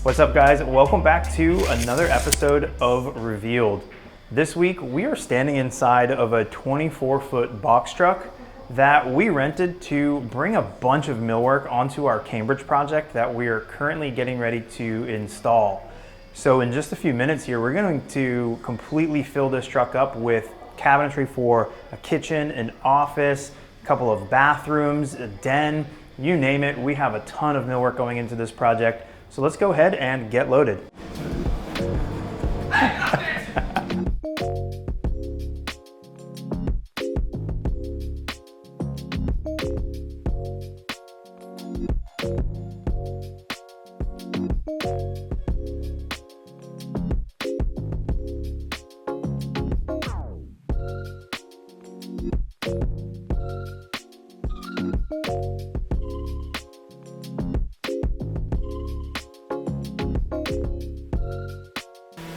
What's up, guys? Welcome back to another episode of Revealed. This week we are standing inside of a 24-foot box truck that we rented to bring a bunch of millwork onto our Cambridge project that we are currently getting ready to install. So in just a few minutes here, we're going to completely fill this truck up with cabinetry for a kitchen, an office, a couple of bathrooms, a den, you name it. We have a ton of millwork going into this project. So let's go ahead and get loaded.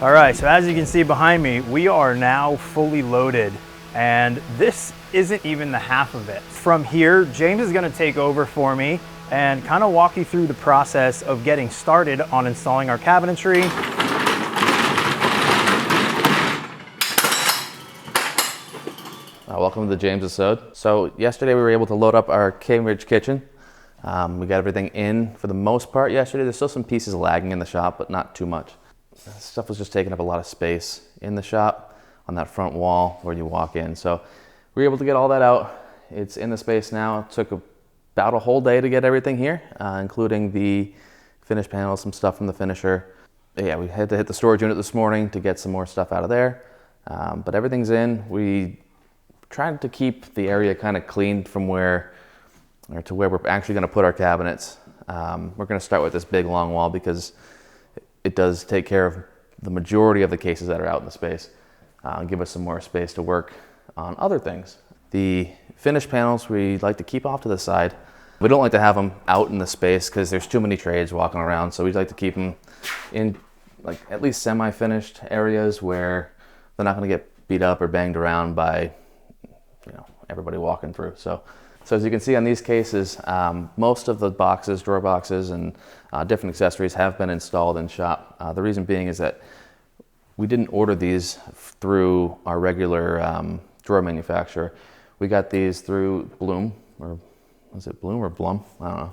All right, so as you can see behind me, we are now fully loaded, and this isn't even the half of it. From here, James is gonna take over for me and kind of walk you through the process of getting started on installing our cabinetry. Welcome to the James episode. So yesterday we were able to load up our Cambridge kitchen. We got everything in for the most part yesterday. There's still some pieces lagging in the shop, but not too much. Stuff was just taking up a lot of space in the shop on that front wall where you walk in. So we were able to get all that out. It's in the space now. It took about a whole day to get everything here, including the finish panels, some stuff from the finisher. Yeah, we had to hit the storage unit this morning to get some more stuff out of there. But everything's in. We tried to keep the area kind of clean from where we're actually going to put our cabinets. We're going to start with this big long wall because it does take care of the majority of the cases that are out in the space and give us some more space to work on other things. The finish panels we like to keep off to the side. We don't like to have them out in the space because there's too many trades walking around, so we'd like to keep them in like at least semi-finished areas where they're not going to get beat up or banged around by everybody walking through. So as you can see on these cases, most of the boxes, drawer boxes, and different accessories have been installed in shop. The reason being is that we didn't order these through our regular drawer manufacturer. We got these through Bloom, or was it Bloom or Blum? I don't know.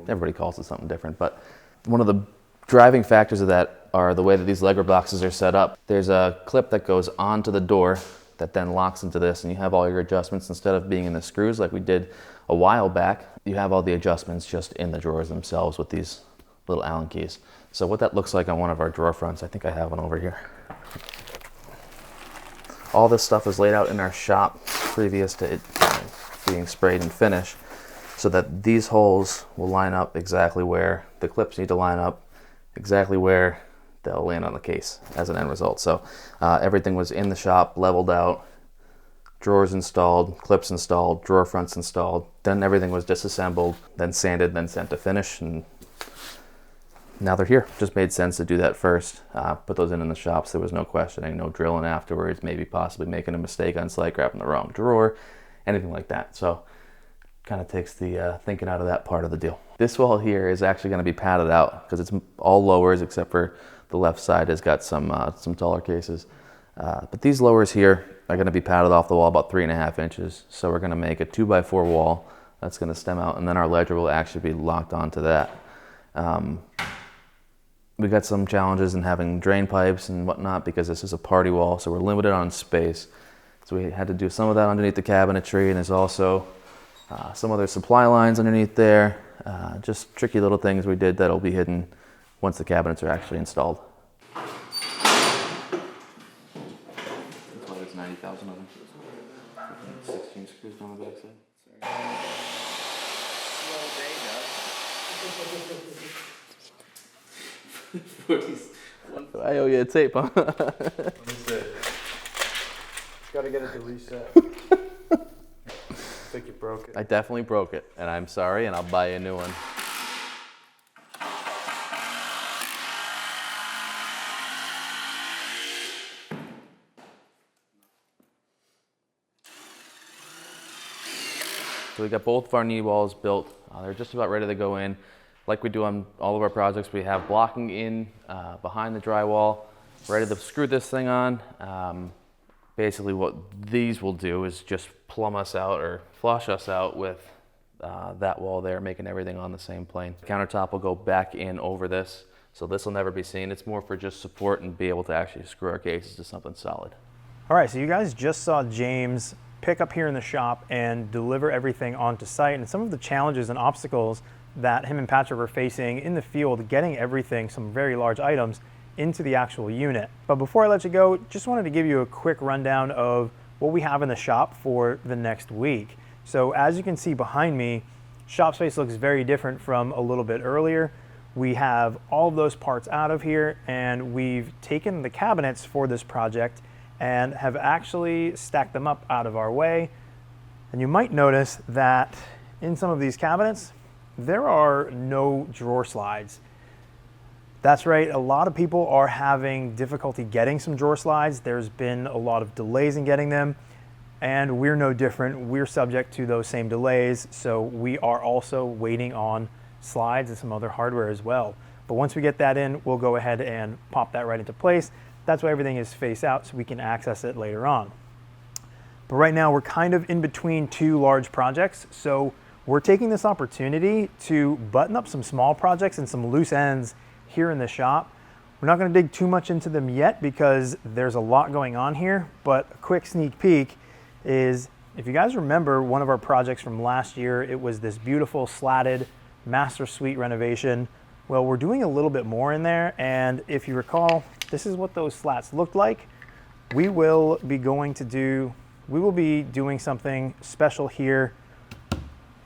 Everybody calls it something different. But one of the driving factors of that are the way that these Lego boxes are set up. There's a clip that goes onto the door that then locks into this, and you have all your adjustments instead of being in the screws like we did a while back. You have all the adjustments just in the drawers themselves with these little Allen keys. So what that looks like on one of our drawer fronts, I think I have one over here. All this stuff is laid out in our shop previous to it being sprayed and finished, so that these holes will line up exactly where the clips need to line up, exactly where they'll land on the case as an end result. So everything was in the shop, leveled out, drawers installed, clips installed, drawer fronts installed. Then everything was disassembled, then sanded, then sent to finish, and now they're here. Just made sense to do that first. Put those in the shops. There was no questioning, no drilling afterwards, maybe possibly making a mistake on site, grabbing the wrong drawer, anything like that. So kind of takes the thinking out of that part of the deal. This wall here is actually going to be padded out because it's all lowers except for the left side has got some taller cases. But these lowers here are going to be padded off the wall about 3.5 inches. So we're going to make a 2x4 wall that's going to stem out, and then our ledger will actually be locked onto that. We got some challenges in having drain pipes and whatnot because this is a party wall, so we're limited on space. So we had to do some of that underneath the cabinetry, and there's also some other supply lines underneath there. Just tricky little things we did that'll be hidden once the cabinets are actually installed. That's why there's 90,000 of them. 16 screws down the backside. I owe you a tape, huh? Let me see. Gotta get it to reset. I think you broke it. I definitely broke it, and I'm sorry, and I'll buy you a new one. So we got both of our knee walls built. They're just about ready to go in. Like we do on all of our projects, we have blocking in behind the drywall, ready to screw this thing on. Basically what these will do is just plumb us out or flush us out with that wall there, making everything on the same plane. The countertop will go back in over this, so this will never be seen. It's more for just support and be able to actually screw our cases to something solid. All right, so you guys just saw James pick up here in the shop and deliver everything onto site, and some of the challenges and obstacles that him and Patrick were facing in the field, getting everything, some very large items, into the actual unit. But before I let you go, just wanted to give you a quick rundown of what we have in the shop for the next week. So as you can see behind me, shop space looks very different from a little bit earlier. We have all of those parts out of here, and we've taken the cabinets for this project and have actually stacked them up out of our way. And you might notice that in some of these cabinets, there are no drawer slides. That's right, a lot of people are having difficulty getting some drawer slides. There's been a lot of delays in getting them, and we're no different. We're subject to those same delays, so we are also waiting on slides and some other hardware as well. But once we get that in, we'll go ahead and pop that right into place. That's why everything is face out, so we can access it later on. But right now, we're kind of in between two large projects, so we're taking this opportunity to button up some small projects and some loose ends here in the shop. We're not going to dig too much into them yet because there's a lot going on here, but a quick sneak peek is, if you guys remember one of our projects from last year, it was this beautiful slatted master suite renovation. Well, we're doing a little bit more in there, and if you recall, this is what those slats looked like. We will be doing something special here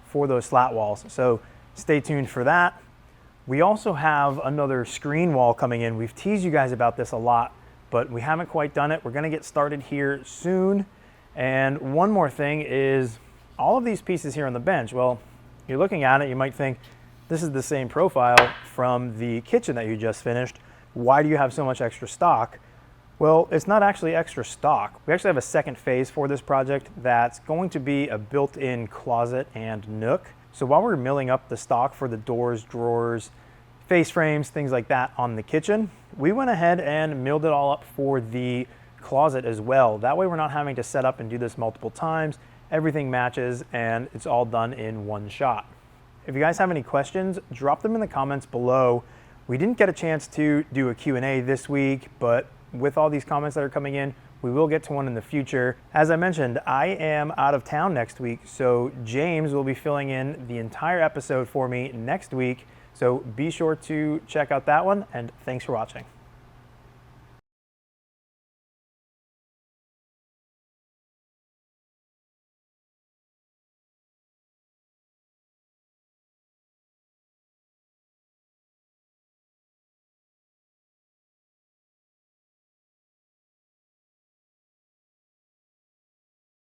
for those slat walls, so stay tuned for that. We also have another screen wall coming in. We've teased you guys about this a lot, but we haven't quite done it. We're gonna get started here soon. And one more thing is all of these pieces here on the bench. Well, you're looking at it, you might think this is the same profile from the kitchen that you just finished. Why do you have so much extra stock? Well, it's not actually extra stock. We actually have a second phase for this project that's going to be a built-in closet and nook. So while we're milling up the stock for the doors, drawers, face frames, things like that on the kitchen, we went ahead and milled it all up for the closet as well. That way we're not having to set up and do this multiple times. Everything matches and it's all done in one shot. If you guys have any questions, drop them in the comments below. We didn't get a chance to do a Q&A this week, but with all these comments that are coming in, we will get to one in the future. As I mentioned, I am out of town next week, so James will be filling in the entire episode for me next week. So be sure to check out that one, and thanks for watching.